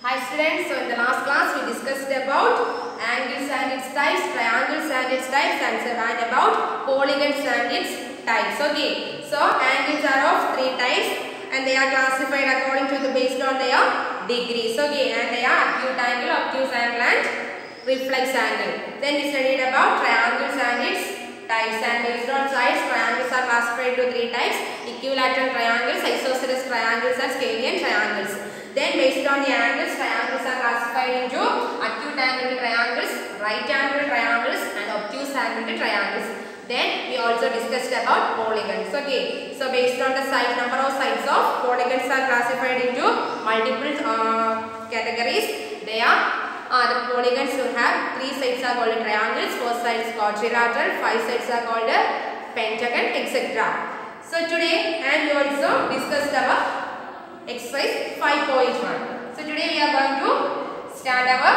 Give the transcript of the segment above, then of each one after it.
Hi students, so in the last class we discussed about angles and its types, triangles and its types, and about polygons and its types. Okay, so angles are of three types and they are classified according to based on their degrees. Okay, and they are acute angle, obtuse angle and reflex angle. Then we studied about triangles and its types, and based on size, triangles are classified into three types: equilateral triangles, isosceles triangles and scalene triangles. Then based on the angles, triangles are classified into acute angle triangles, right angle triangles and obtuse angle triangles. Then we also discussed about polygons. Okay, so based on the size, number of sides of polygons are classified into multiple categories. They are the polygons will have 3 sides are called triangles, 4 sides quadrilateral, 5 sides are called pentagon, etc. So today and we also discussed about exercise 5.1. So today we are going to start our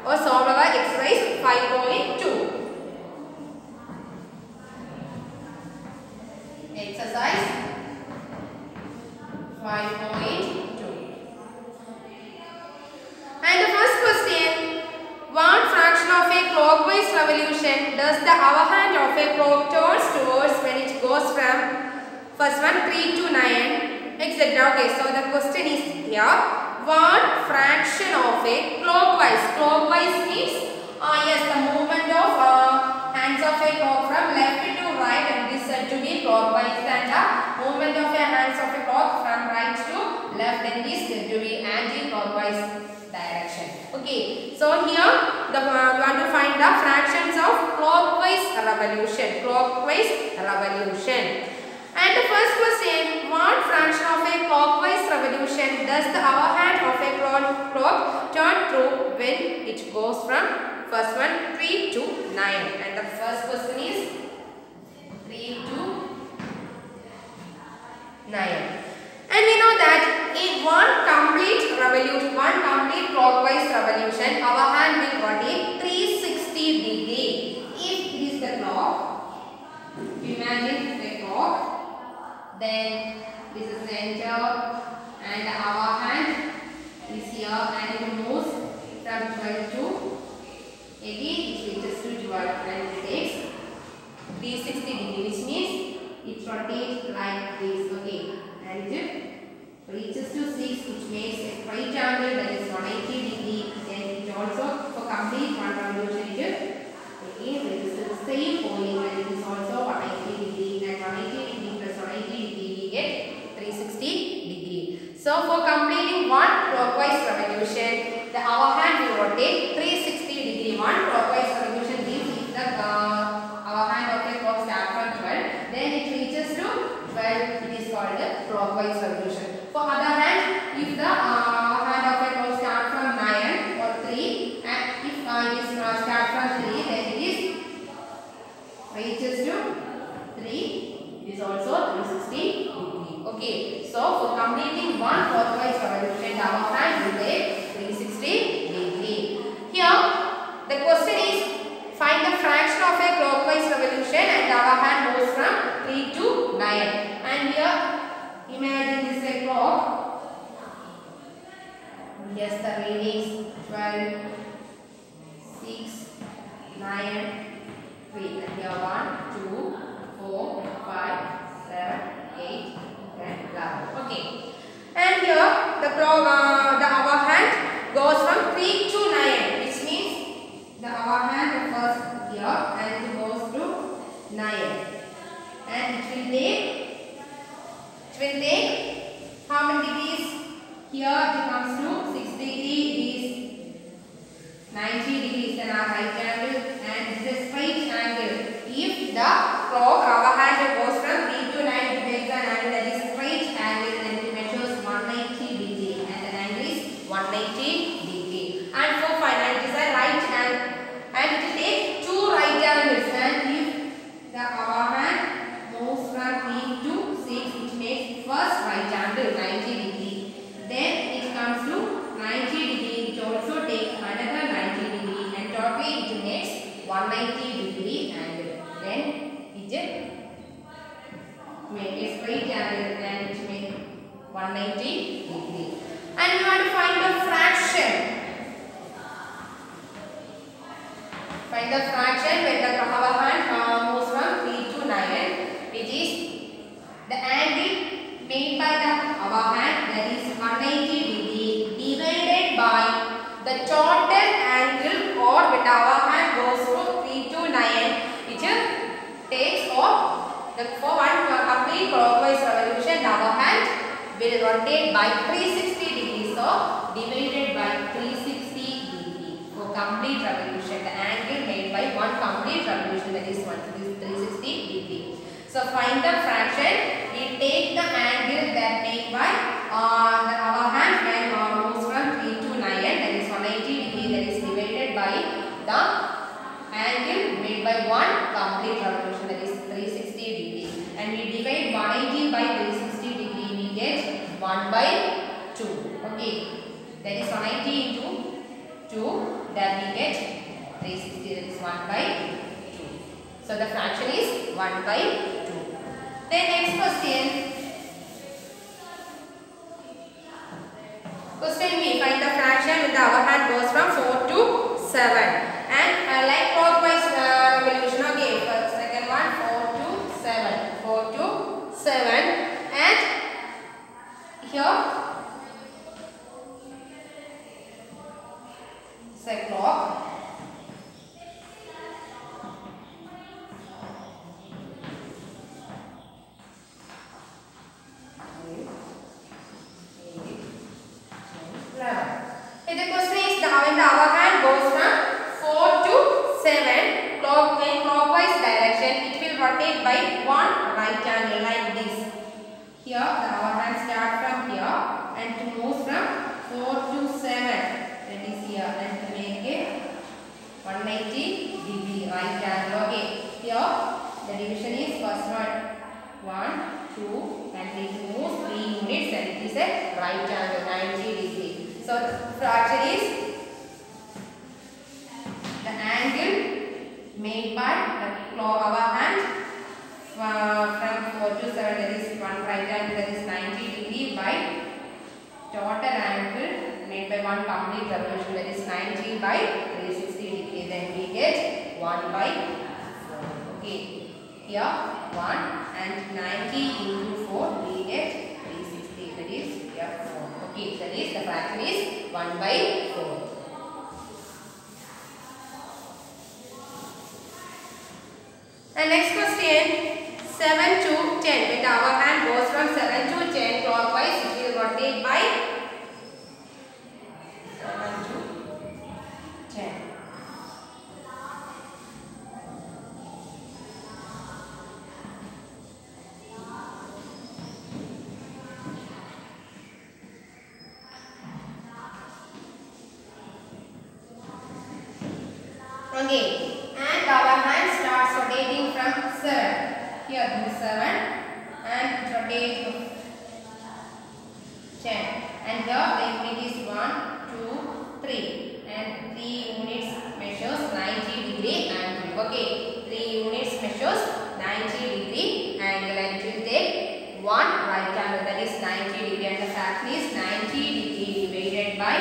or solve our exercise 5.2. Exercise 5.2. And the first question: what fraction of a clockwise revolution does the hour hand of a clock turns towards when it goes from first one 3 to 9, etc. Okay, so the question is here: what fraction of a clockwise? Clockwise means yes, the movement of hands of a clock from left to right, and this said to be clockwise, and the movement of a hands of a clock from right to left, and this said to be anti-clockwise direction. Okay, so here we want to find the fractions of clockwise revolution. Clockwise revolution. And the first question: what fraction of a clockwise revolution does the hour hand of a clock turn through when it goes from first one 3 to 9? And the first question is 3 to 9. And we know that in one complete revolution, one complete clockwise revolution, our hand will rotate 360 degree. If it is the clock, imagine the clock. Then this is center and our hand is here, and it moves from 12 to again it reaches to 12 and it takes 360 degree, which means it rotates like this. Okay, and it reaches to 6, which makes a right angle, that is 180 degree. Then it also for complete one revolution it again reaches to the same point, and it is also 180 degree, and 180 degree plus 180 degree we get 360 degree. So for completing one clockwise revolution, the hour hand will rotate 360 degree. One clockwise revolution means if the hour hand of a clock starts from 12, then it reaches to 12, it is called a clockwise revolution. For other hand, if the hand of a clock starts from 9 or 3, and if it is start from 3, then it is reaches to 3, it is also 360 degree. Okay, so for completing one clockwise revolution, our hand will take 360 degree. Here, the question is find the fraction of a clockwise revolution, and our hand moves from 3 to 9. And here, imagine this is a clock. Yes, the readings 12, 6, 9, 3. And here 1, 2, 4, 5, 7, 8, 10, 11. Okay. And here the clock, the hour hand goes from 3 to 9, which means the hour hand first here and it goes to 9. And it will take how many degrees? Here it comes to 6 degree, it is 90 degrees, and our right angle, and this is straight angle. If the clock hour hand goes from 3 to 9, it makes an angle that is straight angle, and it measures 190 degree, and the angle is 190 degree. And for 590 is a right angle, and it will take 2 right angles, and if the hour hand moves from 3 to 6, it makes first right angle 90 degree. Then it comes to 90 degree, it also takes another 90 degree, and totally it makes 190 degree angle. Then it makes a straight angle, and it makes 190 degree. And we want to find the fraction total angle or when our hand goes to 3 to 9, which takes for one complete clockwise revolution, our hand will rotate by 360 degrees. So divided by 360 degree for complete revolution. The angle made by one complete revolution, that is 360 degree. So find the fraction. We take the angle that made by our hand when moves from 3 to 9, that is 180 degree, that is divided by the angle made by one complete revolution, that is 360 degree. And we divide 180 by 360 degree, we get 1 by 2. Okay, that is 180 into 2, that we get 360, that is 1 by 2. So the fraction is 1 by 2. Then next question. Question B, find the fraction with the upper hand goes from 4 to 7. And like clockwise revolution, okay, second one 4 to 7. 4 to 7. And here it's a clock. The question is when the hour hand goes from 4 to 7 clockwise direction, it will rotate by one right angle like this. Here the hour hand starts from here and to move from 4 to 7, that is here, and to make it 180 degree right angle. Okay, here the division is first one 1, 2, and it moves 3 units, and it is a right angle 90 degree. So the fraction is the angle made by the hour hand from 4 to 7, that is one right angle, that is 90 degree, by total angle made by one complete revolution, that is 90 by 360 degree. Then we get 1 by 4. Okay, here 1 and 90 into 4, we get 360, that is here 4. Okay, that is the fraction is 1 by 4. And next question, 7 to 10. When our hand goes from 7 to 10 clockwise, it will rotate by 7 to 10. Okay, and our hand starts rotating from 7. Here this is 7 and rotate 10. And here the unit is 1, 2, 3. And 3 units measures 90 degree angle. Okay, 3 units measures 90 degree angle, and it will take one right angle, that is 90 degree, and the fraction is 90 degree divided by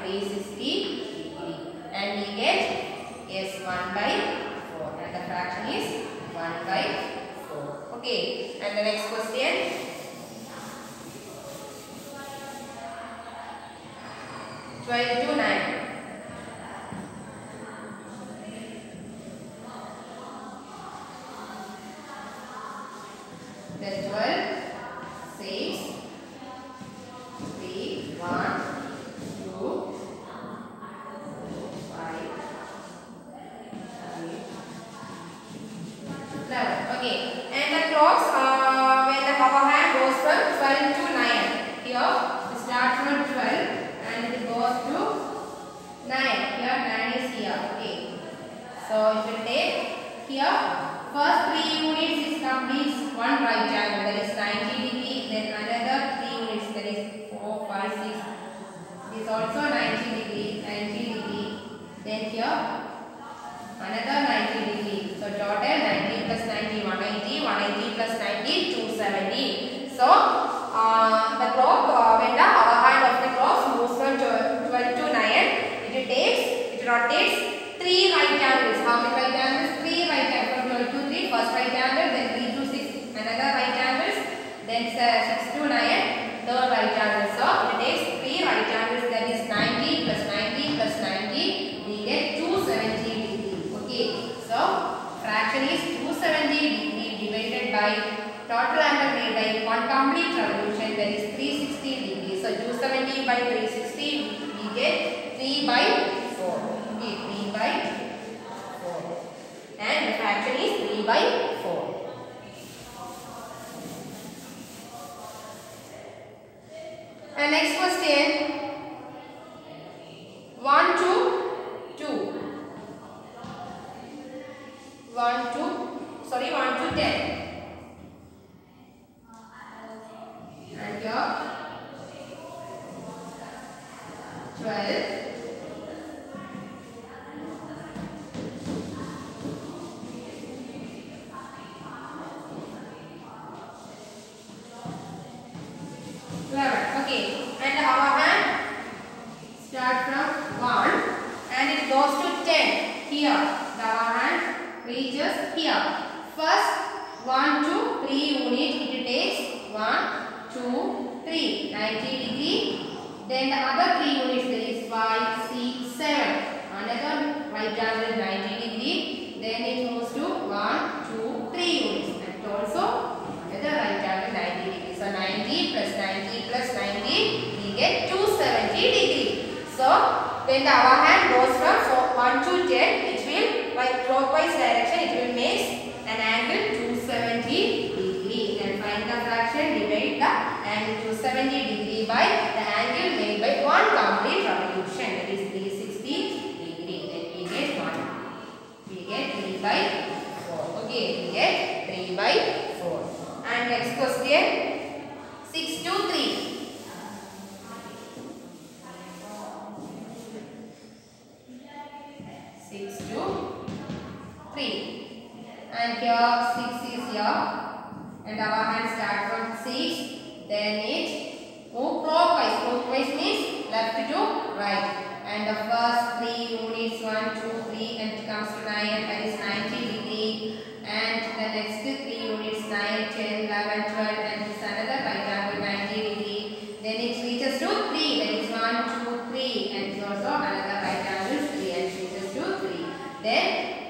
360 degree. And we get is 1 by 4, and the fraction is 1 by 4. Okay, and the next question. Twelve to 9. The 12 6 3 1 2 5. Okay, and the clocks when the hour hand goes from 12 to 9. Here it starts from 12 and it goes to 9. Here 9 is here. Okay, so it will take here first 3 units is completes one right angle, that is 90 degree. Then another 3 units, that is 4, 5, 6. This also 90 degree, 90 degree. Then here another 90 degree. So total 90 plus 90, 180, 180 plus 90, 270. So the clock, when the hour hand of the clock moves from 12 to 9, it rotates 3 right angles. How many right angles? 3 right angles. From 12 to 3, first right angle, then 3 to 6, another right angles, then 6 to 9, third right angle. So it takes 3 right angles, that is 90 plus 90 plus 90. 12. Okay, and our hand start from 1 and it goes to 10 here. Our hand reaches here. First 1 to 3 unit it takes 1, 2, 3, 90 degree. Then the other 3 units there is 5, 6, 7. Another right angle 90 degree. Then it moves to 1, 2, 3 units. And also another right angle 90 degree. So 90 plus 90 plus 90 we get 270 degree. So when our hand goes from 1 to 10, it will, like clockwise direction, it will make an angle 270 degree. And find the fraction, divide the angle 270 degree by the angle made by one complete revolution, that is 360 degree. Then we get 1. We get 3 by 4. Okay, we get 3 by 4. And next question, 6 to 3. 6 to 3. And here 6 is here. And our hand start from 6. Then it move clockwise. Clockwise means left to right. And the first 3 units 1, 2, 3 and it comes to 9, that is 90 degree. And the next 3 units 9, 10, 11, 12 and this another right angle 90 degree. Then it reaches to 3, that is 1, 2, 3 and it's also another right angle 3 and it reaches to 3. Then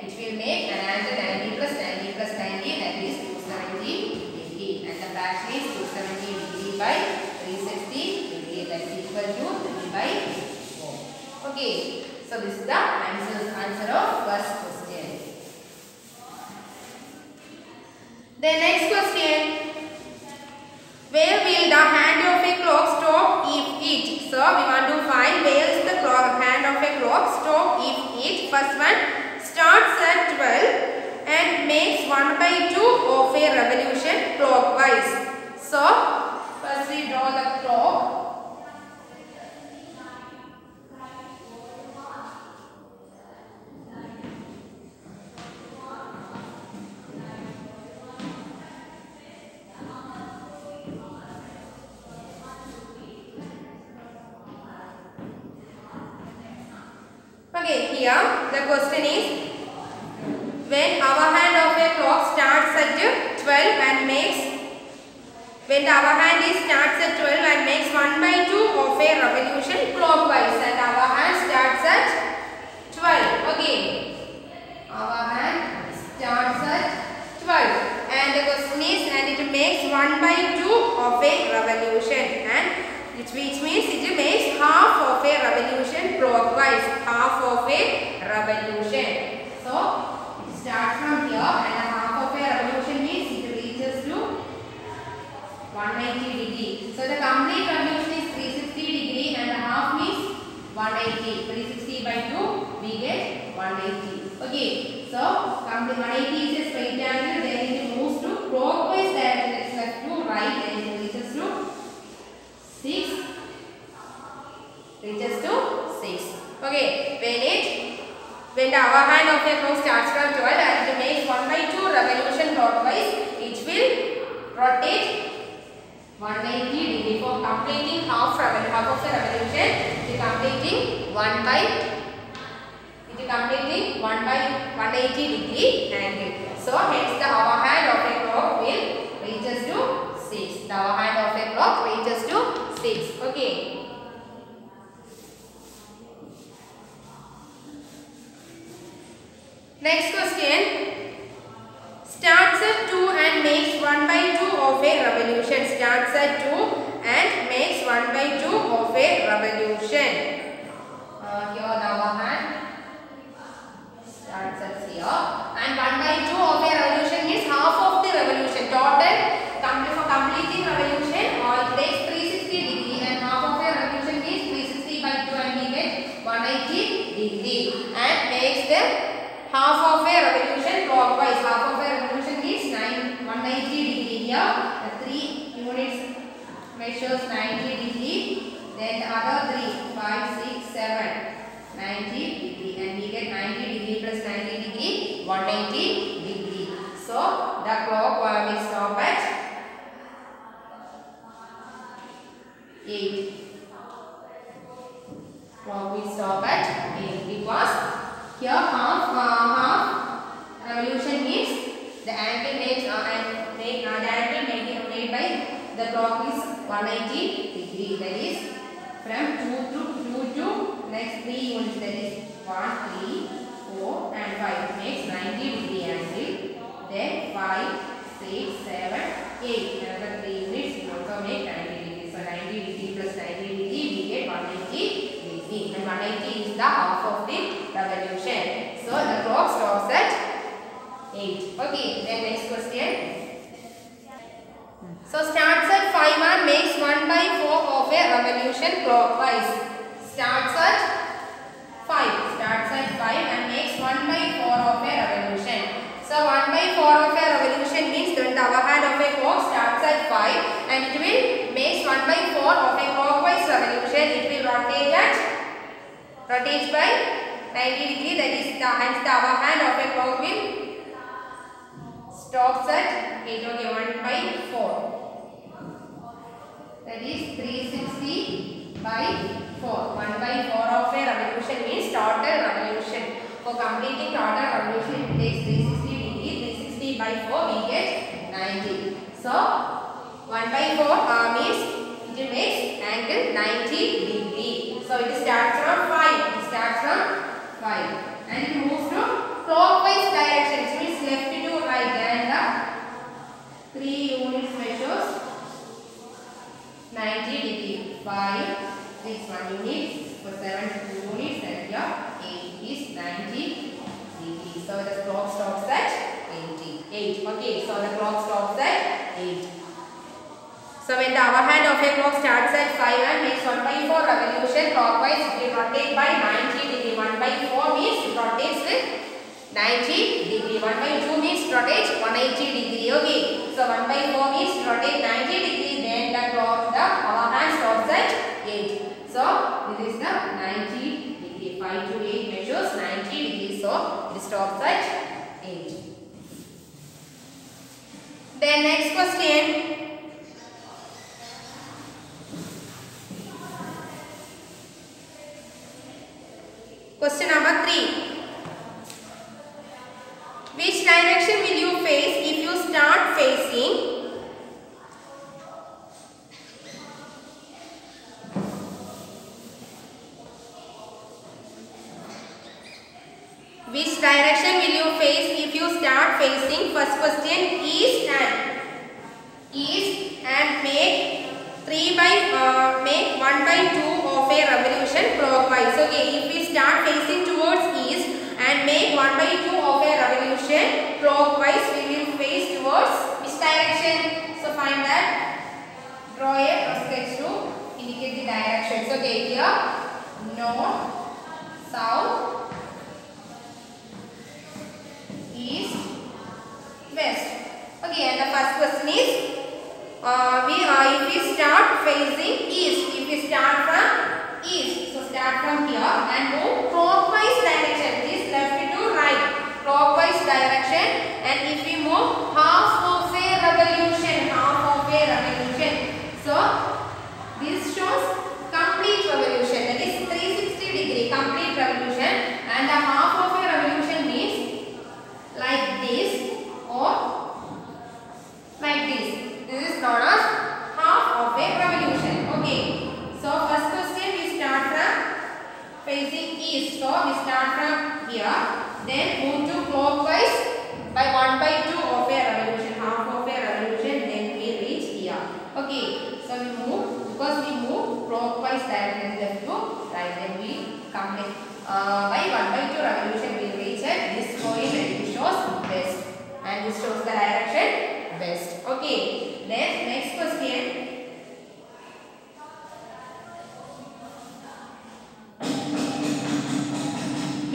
it will make an angle 90 plus 90 plus 90, that is 270 degree. And the fraction is 270 degree by 360 degree, that is equal to 3 by 4. Okay, so this is the answer of first question. The next question, where will the hand of a clock stop if it? So we want to find where is the hand of a clock stop if it. First one starts at 12 and makes 1 by 2 of a revolution clockwise. So first we draw the clock. Okay, here the question is, when our hand of a clock starts at 12 and makes, when our hand starts at 12 and makes 1 by 2 of a revolution clockwise, and our hand starts at 12. Okay, our hand starts at 12 and the question is, and it makes 1 by 2 of a revolution, and which means it makes half of a revolution clockwise, half of a revolution. So it starts from here and a half of a revolution means it reaches to 190 degree. So the complete revolution is 360 degree and a half means 180. 360 by 2 we get 180. Okay, so complete 180 is a straight angle, then it moves to clockwise direction, it's left to right, then it reaches to 6, reaches to 6. Okay, when our hand of a clock starts from 12 and it makes 1 by 2 revolution clockwise, it will rotate 180 degree. For completing half of the revolution, it is completing 1 by 180 degree angle. So hence the our hand of a clock will reaches to 6. The our hand of a clock reaches to 6. Okay. Next question. Starts at 2 and makes 1 by 2 of a revolution. Starts at 2 and makes 1 by 2 of a revolution. Here our hand starts at 0 and 1 by 2 of a revolution means half of the revolution. Total for completing revolution it takes 360 degree and half of a revolution means 360 by 2 and we get 180 degree and makes the half of a revolution clockwise. Half of a revolution means 190 degree. Here the 3 units measures 90 degree. Then the other 3, 5, 6, 7 180 degree. So the clock will stop at 8. Clock will stop at 8 because here half revolution means the angle made by the clock is 180 degree. That is from 2 to next 3 units. That is 1, 3, 4 and 5 makes 90 degree angle. Then 5, 6, 7, 8. Another 3 units will also make 90 degree. So 90 degree plus 90 degree we get 180 degree. And 180 is the half of the revolution. So the clock stops at 8. Okay. Then next question. So starts at 5 and makes 1/4 of a revolution clockwise. Starts at 5 and makes 1/4 of a revolution. So 1/4 of a revolution means the hour hand of a clock starts at 5 and it will makes 1/4 of a clockwise revolution. It will rotates by 90 degree. That is the hour hand of a clock will stops at 8. Okay, 1/4. That is 360 by 4. 1/4 of a revolution means total revolution. For completing total revolution, it takes 360 degree. 360 by 4 we get 90. So 1/4 means it makes angle 90 degree. So it starts from 5. And it moves to clockwise direction. It means left to right, and the 3 units measures 90 degree. 5, 6, 1 unit, 7, 2 units, and here 8 is 90 degree. So the clock stops at 8. Okay, so the clock stops at 8. So when the hour hand of a clock starts at 5 and makes 1/4 revolution clockwise, it will rotate by 90 degree. 1/4 means it rotates with 90 degree. 1/2 means it rotates 180 degree. Okay, so 1/4 means it rotates 90 degree. Then the hour hand stops at 8. So this is the 90 degree. 5 to 8 measures 90 degree. So it stops at 8. Then next question. Question number 3. Which direction will you face if you start facing first question east and make 1/2 of a revolution clockwise. Okay, if we start facing towards east and make 1/2 of a revolution clockwise, we will face towards which direction? So find that. Draw a sketch to indicate the directions. Okay, here north, south, east, west. Okay, and the first question is if we start facing east, if we start from east, so start from here and move clockwise direction, which is left to right, clockwise direction, and if we move half of a revolution, so this shows complete revolution, that is 360 degree complete revolution, and the half of a revolution means like this or like this. This is known as half of a revolution. Okay, so first question we start from facing east, so we start from here, then move to clockwise by 1/2 of a revolution, half of a revolution, then we reach here. Okay, so we move, because we move clockwise direction left to right, then we complete by 1/2 revolution we reach at this point, and it shows west, and this shows the direction west. Okay, then next question. B,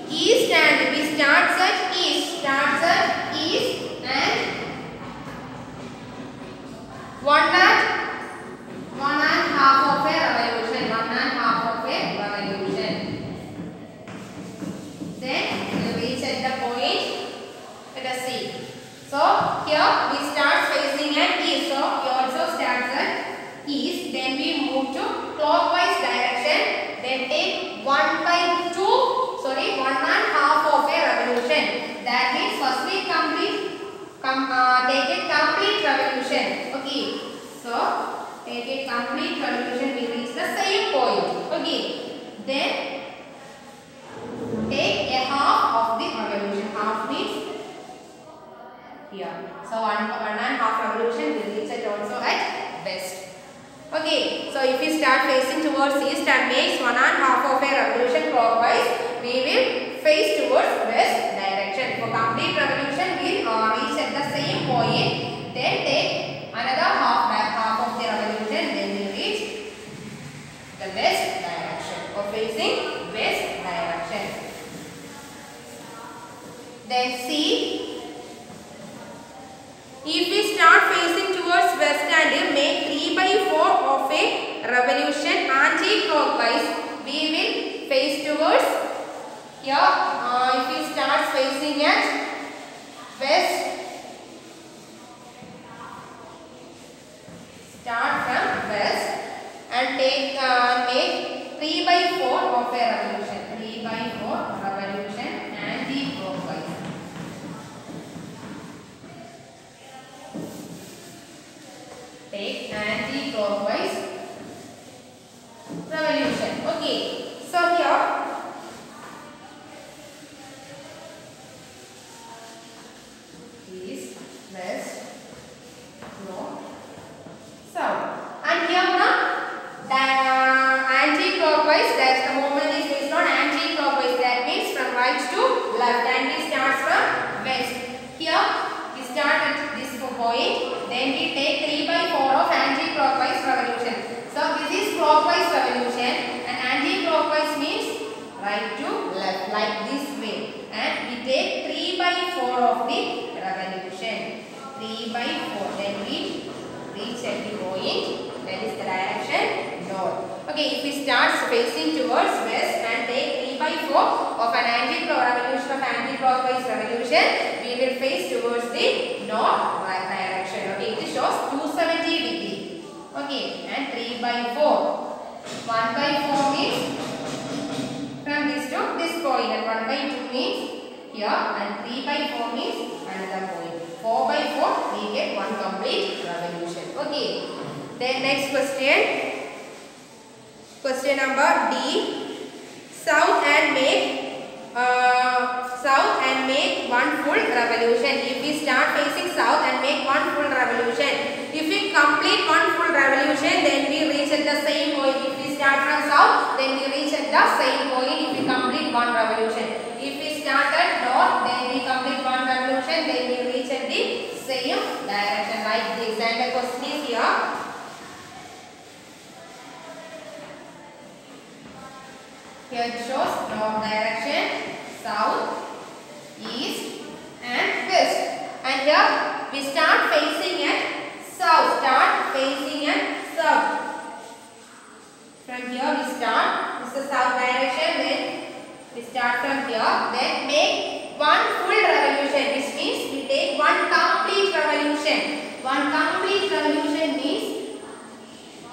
east, and we starts at east and 1.5 of a revolution, 1.5 of a revolution. Then we reach at the point facing west direction. Then C, if we start facing towards west and make 3 by 4 of a revolution anti-clockwise, we will face towards here. If we start facing at west, start from west and make 3 by 4 of a revolution. 3 by 4 revolution anti-clockwise. Take anti-clockwise revolution. Okay. So here east, west, north, south. And here now anti-clockwise, that the movement is based on anti-clockwise. That means from right to left, and we start from west. Here we start at this point, then we take 3 by 4 of anti-clockwise revolution. So this is clockwise revolution, and anti-clockwise means right to left, like this way. And we take 3 by 4 of the revolution. 3 by 4. Then we reach at the point. That is the direction north. Okay, if we start facing towards west and take 3 by 4 of an anti-clockwise revolution, we will face towards the north right direction. Okay, it shows 270 degree. Okay, and 3 by 4. 1 by 4 means from this to this point, and 1 by 2 means here, and 3 by 4 means another point. 4 by 4 we get one complete revolution. Okay. Then next question. Question number D. South and make one full revolution. If we start facing south and make one full revolution, if we complete one full revolution, then we reach at the same point. If we start from south, then we reach at the same point if we complete one revolution. If we start at north, then we complete one revolution, then we reach at the same direction like this. And the question is here. Here it shows north direction, south, east and west. And here we start facing at south. Start facing at south. From here we start. This is the south direction. Then we start from here. Then make one full revolution, which means we take one complete revolution. One complete revolution means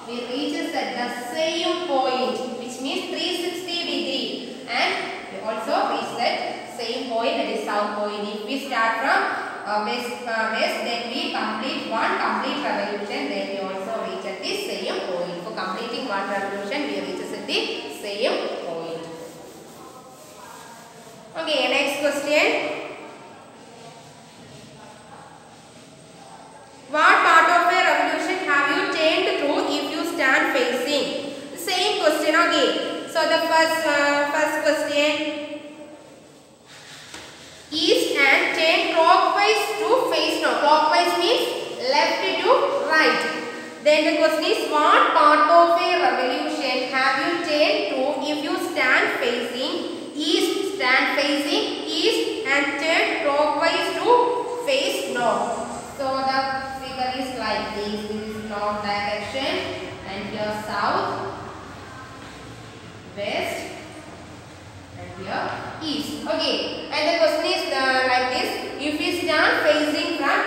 we reaches at the same point, which means 360 degree, and we also reach that same point, that is south point. If we start from west, then we complete one complete revolution, then we also reach at the same point. For completing one revolution, we reach at the same point. Okay, next question. What part of a revolution have you changed through if you stand facing? Same question again. So the first question, east and change clockwise to face north. Clockwise means left to right. Then the question is, what part of a revolution have you changed to if you stand facing east? Stand facing east and turn clockwise to face north. So the figure is like this. This is north direction, and here south, west, and here east. Okay, and the question is like this. If we stand facing from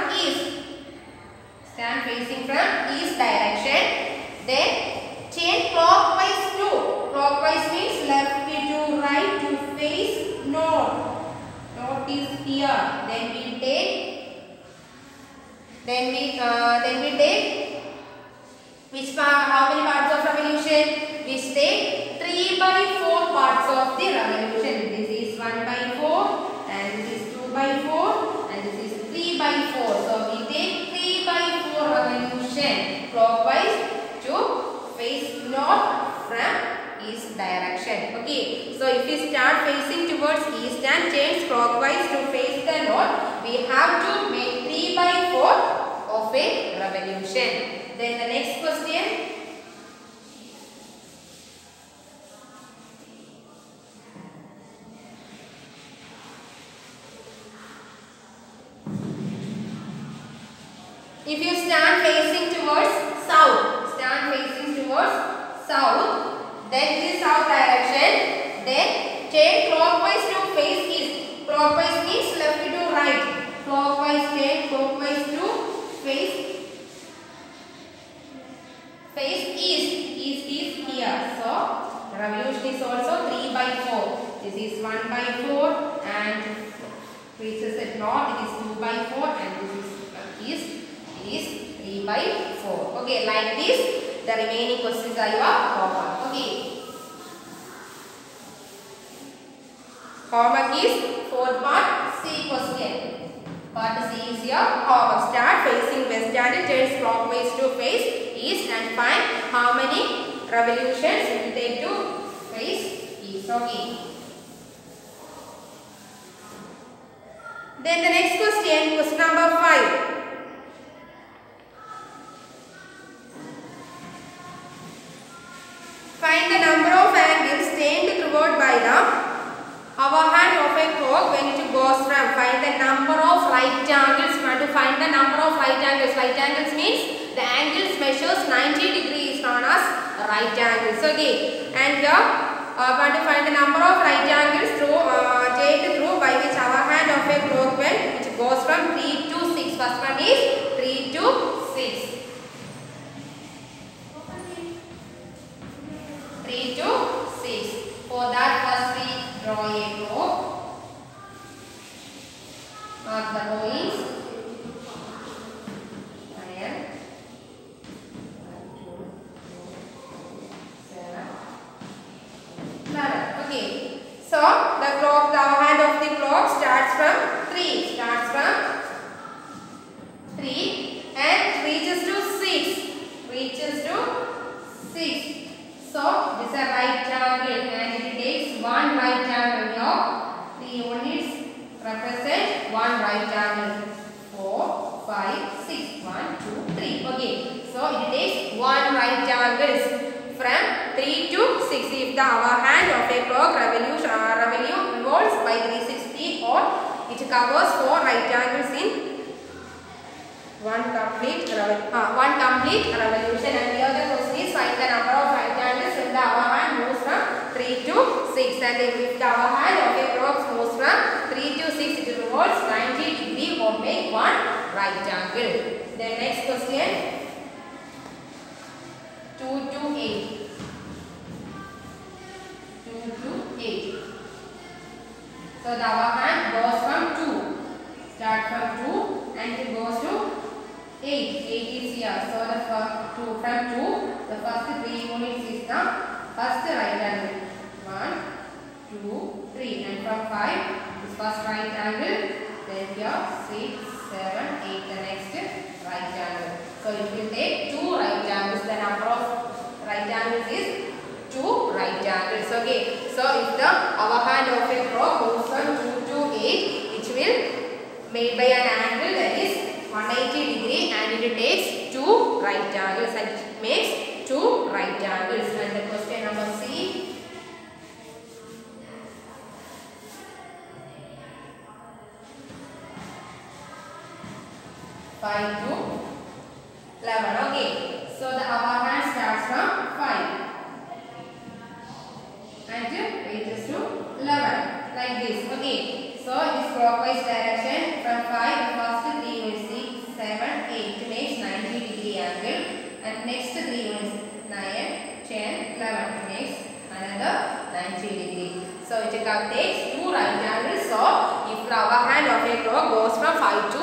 east direction, then change clockwise to. Clockwise means left to right to face north. North is here. Then we take which part, how many parts of revolution? We take 3 by 4 parts of the revolution. This is 1 by 4, and this is 2 by 4, and this is 3 by 4. So we take 3 by 4 revolution clockwise to face north from east direction. Okay, so if we start facing towards east and change clockwise to face the north, we have to make 3 by 4 of a revolution. Then the next question. If you stand facing towards south, then this south direction, then turn clockwise to face east. Clockwise means left to right. Clockwise, turn clockwise to face east. East is here. So revolution is also 3/4. This is 1/4 and faces at north. It is 2/4 and this is east. It is 3/4. Okay, like this. The remaining questions are your homework. Okay. Homework is fourth part C question. Part C is your homework. Start facing west and turns clockwise to face east and find how many revolutions it will take to face east. Okay. Then the next question number 5. Find the number of angles turned throughout by the hour hand of a clock when it goes from. Find the number of right angles. We want to find the number of right angles. Right angles means the angles measures 90 degrees known as right angles. Okay. And here we want to find the number of right angles turned through by which hour hand of a clock when which goes from 3 to 6. First one is 3 to 6. 3 to 6. For that, first we draw a clock. Mark the points. 9, 2, 7, 11. Okay. So the clock, the hand of the clock starts from 3. And reaches to 6. So this is a right triangle and it takes one right angle. Now 3 units represent one right angle. 4, 5, 6. 1, 2, 3. Okay. So it takes one right angle from 3 to 6. If the hour hand of a clock revolves by 360 or it covers 4 right angles in one complete revolution. And here the question is find the number of right angles when the hour hand moves from 3 to 6. And if the hour hand of a clock moves from 3 to 6, it revolves 90 degree or make one right angle. The next question 2 to 8. 2 to 8. So the hour hand goes from 2. Start from 2 and it goes to 8. 8 is here. So the from 2, the first 3 units is the first right angle. 1, 2, 3. And from 5, this first right angle. Then here 6, 7, 8. The next right angle. So it will take 2 right angles. The number of right angles is 2 right angles. Okay. So if the hour hand of a clock moves from 2 to 8, it will made by an angle that is 180 degree and it takes 2 right angles and it makes 2 right angles. And the question number C. 5 to 11. Okay. So the hour hand starts from 5 and reaches to 11 like this. Okay. So this clockwise direction from 5, the first 3 units 6, 7, 8 makes 90 degree angle and next 3 units 9, 10, 11 makes another 90 degree. So it takes 2 right angles. So if the hour hand of a clock goes from 5 to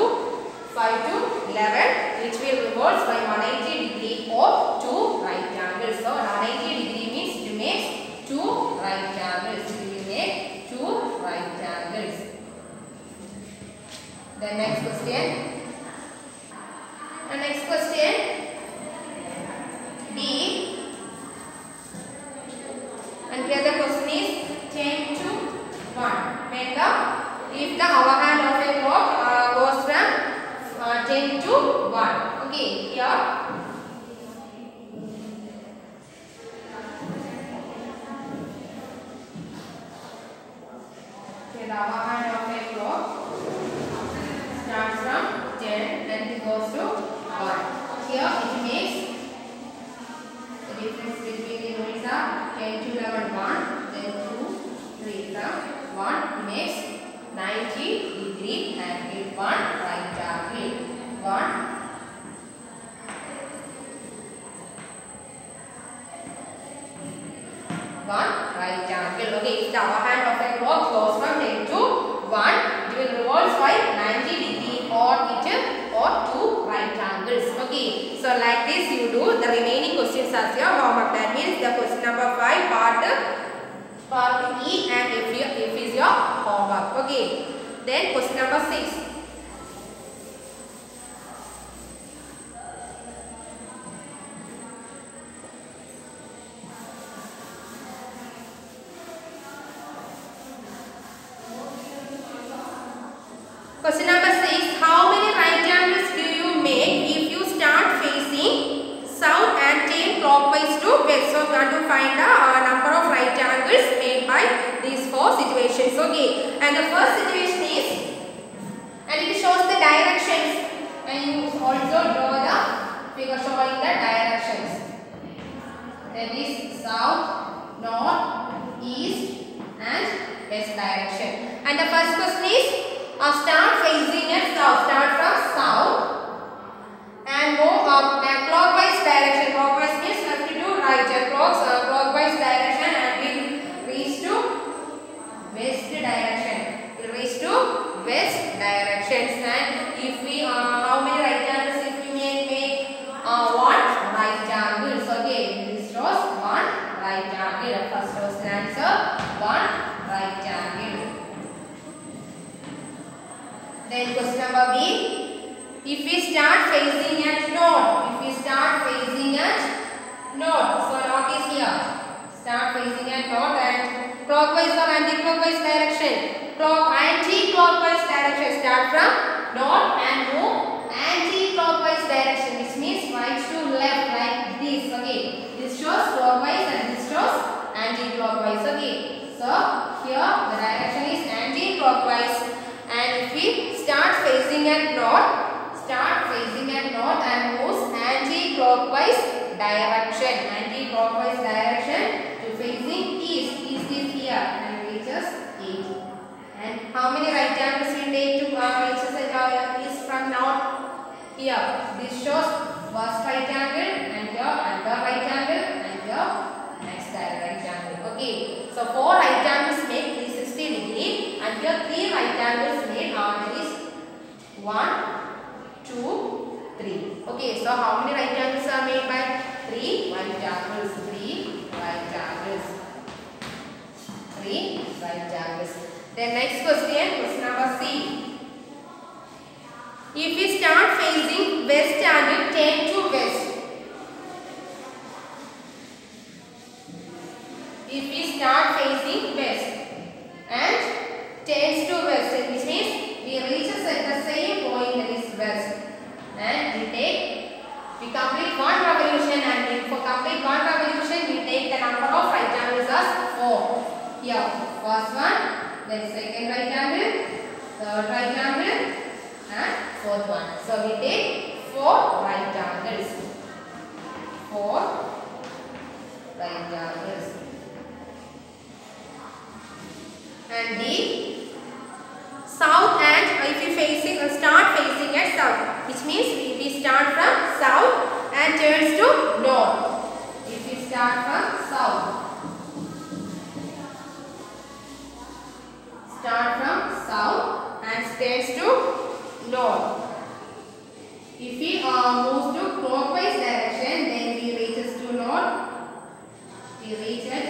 11, which will revolve by 180 degree or 2 right angles. So 180 degree means it makes 2 right angles. It will make 2 right angles. The next question. The next question D. And here the question is 10 to 1. When if the hour hand of a clock goes from 10 to 1. Okay, here. Okay, the hour hand of a clock starts from 10 and it goes to 1. here it makes the difference between the units are 10 to 11 1, then 2, 3 1 makes 90 degree angle, 1 right angle, 1 right angle. Okay, if the upper hand of a clock goes from 10 to 1, it will revolve by 90 degree or 2 right angles. Okay, so like this you do the remaining questions as your homework. That means the question number 5 part E and F is your homework. Okay, then question number 6. Question number 6. How many right angles do you make if you start facing south and turn clockwise to west? So we want to find the number of right angles made by these 4 situations. Okay. And the first situation is, and it shows the directions. And you also draw the figure showing the directions. That is south, north, east and west direction. And the first question is, start facing at south. Start from south and go up clockwise direction. Clockwise means you have to do right. Clockwise direction and will reach to west direction. Will reach to west directions. And if we how many right angles if you make 1 right angles. Okay, this shows 1 right angle. First question answer 1 right angle. Then question number B. If we start facing at north, so north is here. Start facing at north and clockwise or anti-clockwise direction. Anti-clockwise direction. Start from north and move anti-clockwise direction, which means right to left like this. Okay, this shows clockwise and this shows anti-clockwise. Okay, so here the direction is anti-clockwise. And if we start facing at north and moves anti-clockwise direction to facing east. East is here and reaches 8. And how many right angles we take to reaches east from north? Here, this shows first right angle and here another right angle and here next right angle. Okay, so 4 right angles make 360 degree and here 3 right angles made. There is 1, 2, 3. Okay, so how many right angles are made by 3 right angles? 3 right angles. 3 right angles. Then next question number C. If we start facing west and turn to west. If we start facing west and turns to west, which means we reaches at the same point, that is west, and we complete 1 revolution, and for complete 1 revolution we take the number of right angles as 4. Here first one, then second right angle, third right angle and fourth one. So we take 4 right angles. 4 right angles. And D, south, and if you start facing at south, which means we start from south and turns to north. If we start from south, and turns to north. If we move to clockwise direction, then we reaches to north, we reach at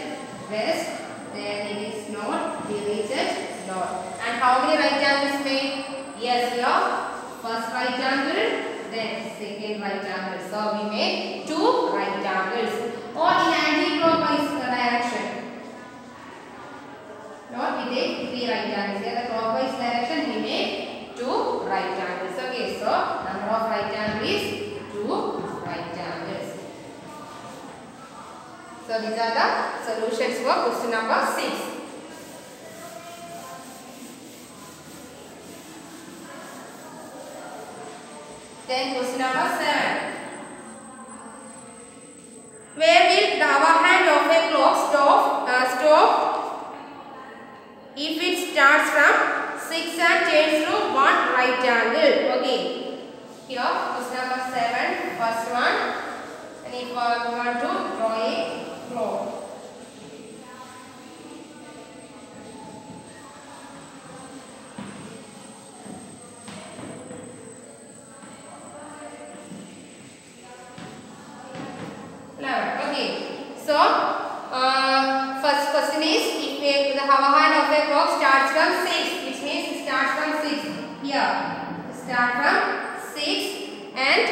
west, then it is north, we reach at north. And how many right angles made? Yes, here first right angle, then second right angle. So we made 2 right angles, or in anti-clockwise direction. North we take 3 right angles. Here the clockwise direction we make 2 right angles. Okay, so number of right angles is 2 right angles. So these are the solutions for question number 6. Then question number 7. if it starts from 6 and turns to one right angle. Okay. Here, question number 7, first one. And if we want to draw a clock. Okay. So, first question is if the hour hand of a clock starts from 6, which means it starts from 6. Here, start from 6 and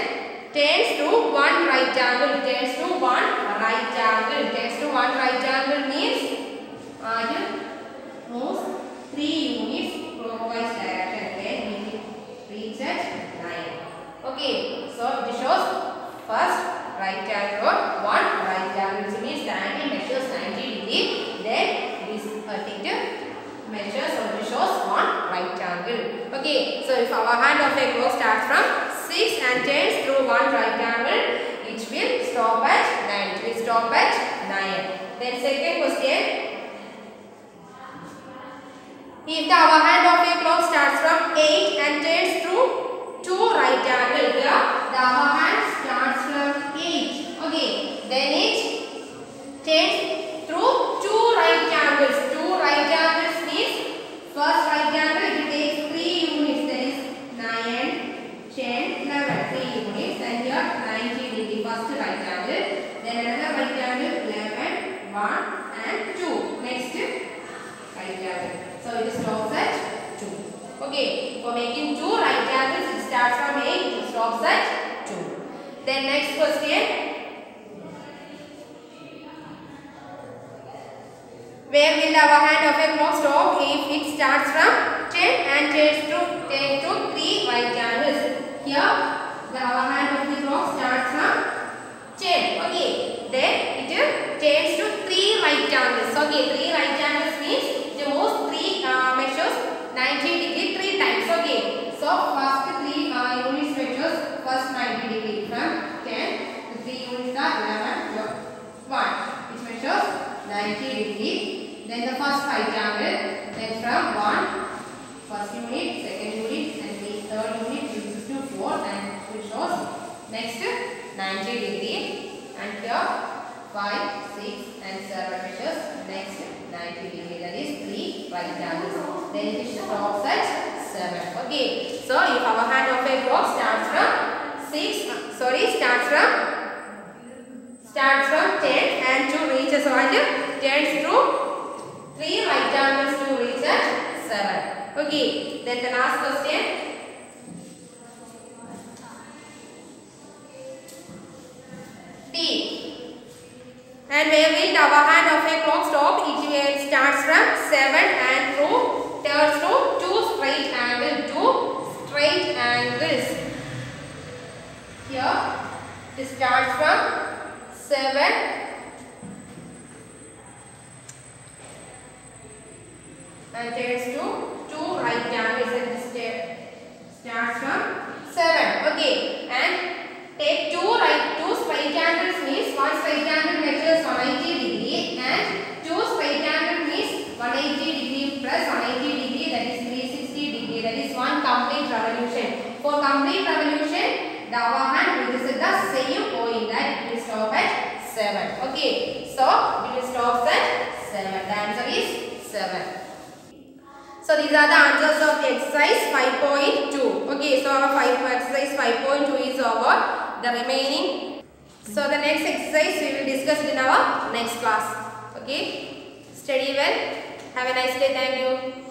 turns to one right angle. Turns to one right angle. Turns to one right angle means you move 3 units clockwise direction. Then we reach at 9. Okay. So, this shows first right angle or one right angle, which means the angle measures 90 degree. Then this particular measures or shows one right angle. Okay, so if our hand of a clock starts from 6 and turns through one right angle, it will stop at 9. It will stop at 9. Then second question. If the hour hand of a clock starts from 8 and turns through 2 right angle, here the hour hand starts from 8. Okay, then it turns through 2 right angles. 2 right angles means first right angle it takes 3 units, that is 9, 10, 11, 3 units, and here 90 degree first right angle. Then another right angle 11, 1 and 2. Next right angle. So it stops at 2. Okay, for making 2 right angles it starts from 8, it stops at 2. Then next question. Where will the hour hand of a clock stop if it starts from 10 and turns to 3 right angles? Here the hour hand of the clock starts from 10. Okay, then it turns to 3 right angles. Okay, 3 right angles means it moves 3 measures 90 degree 3 times. Okay, so first 3 units measures first 90 degree from 10. The 3 units are 11, 1, which measures 90 degree. Then the first right angle, then from 1, first unit, second unit, and the third unit reaches to 4 and which shows next 90 degree. And here 5, 6 and 7 measures next 90 degree, that is 3 right angles. Then it stops at 7. Okay, so if our hand of a clock starts from 10 and 2 reaches on turns through 3 right angles to reach at 7. Okay, then the last question. D. And where will the hour hand of a clock stop? It starts from 7 and turns to 2 straight angles. 2 straight angles. Here it starts from 7 and turns to 2 right angles, and this starts from 7. Okay, and take 2 straight angles means one straight angle measures 180 degree and 2 straight angle means 180 degree plus 180 degree, that is 360 degree, that is one complete revolution. For complete revolution, the hour hand reaches at the same point, that it will stop at 7. Okay, so it will stop at 7. The answer is 7. So these are the answers of exercise 5.2. Okay, so our exercise 5.2 is over. The remaining. So the next exercise we will discuss in our next class. Okay, study well. Have a nice day. Thank you.